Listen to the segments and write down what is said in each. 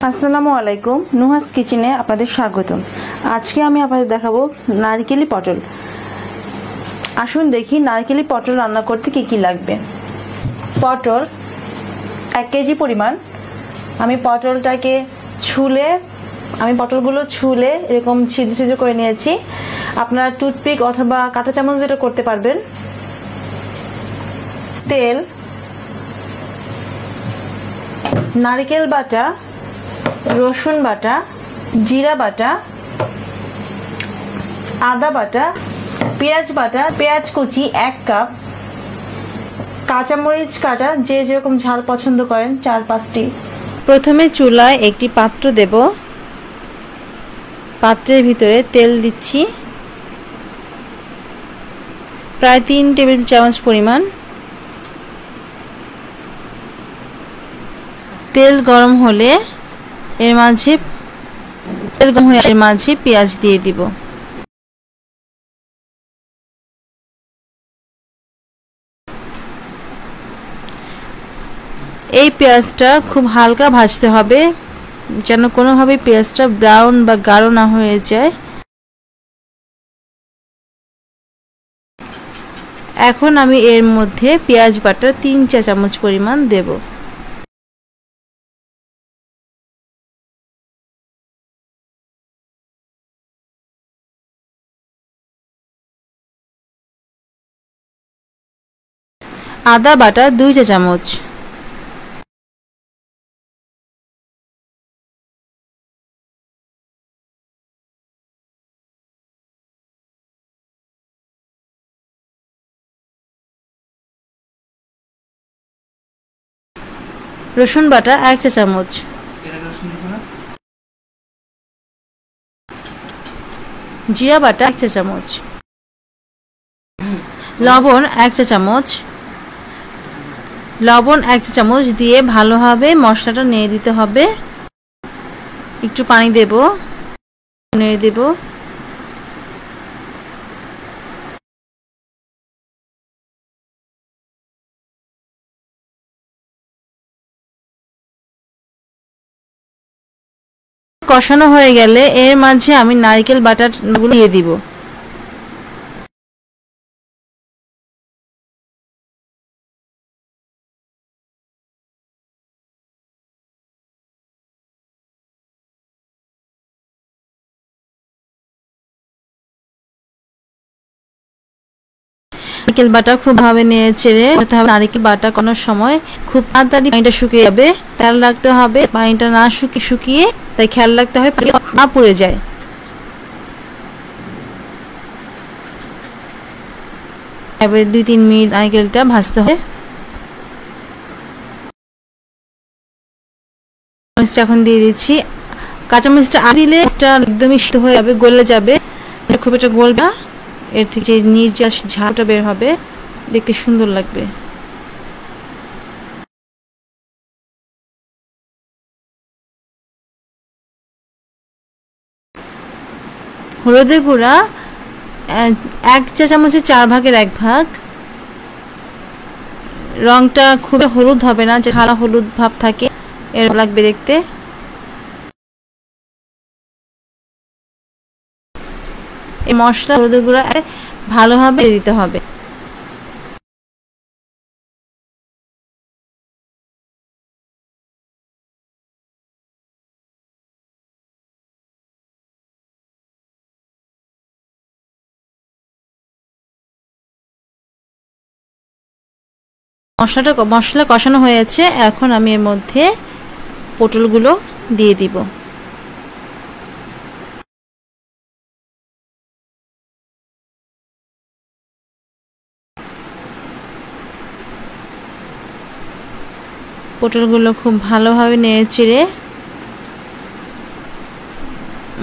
আসসালামু আলাইকুম, নুহাস কিচেনে আপনাদের স্বাগতম। আজকে আমি আপনাদের দেখাবো নারকেলি পটল। আসুন দেখি নারকেলি পটল রান্না করতে কি কি লাগবে। পটল 1 কেজি পরিমাণ। আমি পটলগুলো ছুলে এরকম ছিদ্র ছিদ্র করে নিয়েছি। আপনারা টুথপিক অথবা কাঁটা চামচ দিয়ে এটা করতে পারবেন। তেল, নারকেল বাটা, রসুন বাটা, জিরা বাটা, আদা বাটা, পেঁয়াজ বাটা, পেঁয়াজ কুচি 1 কাপ, কাঁচামরিচ কাটা যে যেরকম ঝাল পছন্দ করেন 4-5টি। প্রথমে চুলায় একটি পাত্র দেব। পাত্রের ভিতরে তেল দিচ্ছি প্রায় 3 টেবিল চামচ পরিমাণ। তেল গরম হলে এর মাঝে পেঁয়াজ দিয়ে দিব। এই পেঁয়াজটা খুব হালকা ভাজতে হবে, যেন কোনোভাবে পেঁয়াজটা ব্রাউন বা গাঢ় না হয়ে যায়। এখন আমি এর মধ্যে পেঁয়াজ বাটা 3 চা চামচ পরিমাণ দেব। আদা বাটা 2 চা চামচ, রসুন বাটা 1 চা চামচ, জিরা বাটা 1 চা চামচ, লবণ 1 চা চামচ। লবণ 1 চা চামচ দিয়ে ভালোভাবে মশলাটা নেড়ে দিতে হবে। একটু পানি দেব, নেড়ে দেব। কষানো হয়ে গেলে এর মাঝে আমি নারকেল বাটাগুলো দিয়ে দিব। নারকেল বাটা খুব ভাবে নেড়ে চেড়ে নারকেল বাটা কোনো সময় খুব তাড়াতাড়ি পানিটা শুকিয়ে যাবে, খেয়াল রাখতে হবে পানিটা না শুকিয়ে তাই খেয়াল রাখতে হবে না পুড়ে যায়। এবার 2-3 মিনিট নারকেলটা ভাজতে হবে। এখন দিয়ে দিচ্ছি কাঁচামরিচটা। দিলে এটা একদমই সিদ্ধ হয়ে যাবে, গলে যাবে। খুব একটা গলবে না, এর থেকে যে নির্যাস ঝালটা বের হবে দেখতে সুন্দর লাগবে। হলুদের গুঁড়া 1 চা চামচের 4 ভাগের 1 ভাগ। রংটা খুব হলুদ হবে না, যে হালকা হলুদ ভাব থাকে এর লাগবে দেখতে। এই মশলা হলুদের গুঁড়া ভালোভাবে দিতে হবে। মশলা কষানো হয়েছে, এখন আমি এর মধ্যে পটলগুলো দিয়ে দিব। পটলগুলো খুব ভালোভাবে নেড়ে চেড়ে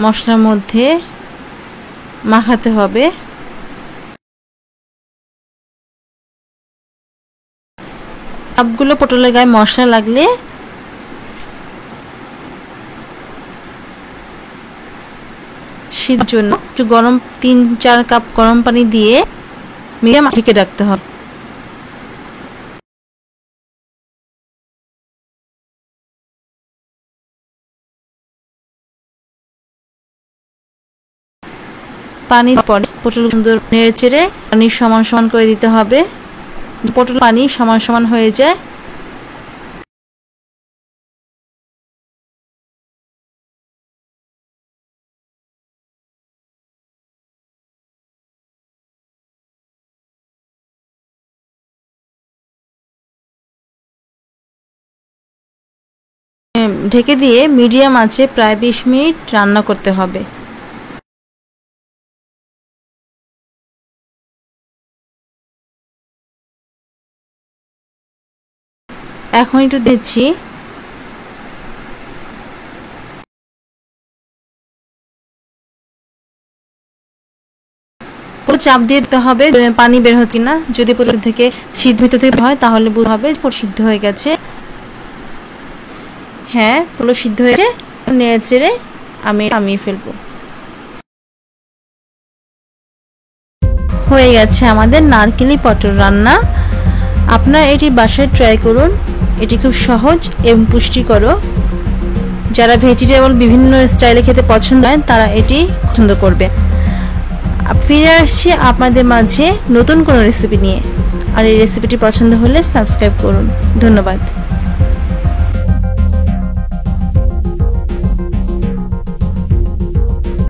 মশলার মধ্যে মাখাতে হবে। সবগুলো পটলের গায়ে মশলা লাগলে সিদ্ধর জন্য একটু 3-4 কাপ গরম পানি দিয়ে মিডিয়াম ঢেকে রাখতে হবে। পানি পরে পটল সুন্দর নেড়ে চেড়ে পানি সমান সমান করে দিতে হবে। পটল পানি সমান সমান হয়ে যায় ঢেকে দিয়ে মিডিয়াম আঁচে প্রায় 20 মিনিট রান্না করতে হবে। এখন একটু দিচ্ছি পুরো চাপ দিয়ে দিতে হবে, পানি বের হচ্ছে না। যদি পটল থেকে সিদ্ধ ভিতর থেকে হয় তাহলে বুঝতে হবে পটল সিদ্ধ হয়ে গেছে। হ্যাঁ, পটল সিদ্ধ হয়েছে। নেড়ে চেড়ে আমি নামিয়ে ফেলবো। হয়ে গেছে আমাদের নারকেলি পটল রান্না। আপনারা এটি বাসায় ট্রাই করুন, এটি খুব সহজ এবং পুষ্টিকর। যারা ভেজিটেবল বিভিন্ন স্টাইলে খেতে পছন্দ হয় তারা এটি পছন্দ করবে। ফিরে আসছি আপনাদের মাঝে নতুন কোনো রেসিপি নিয়ে। আর এই রেসিপিটি পছন্দ হলে সাবস্ক্রাইব করুন। ধন্যবাদ।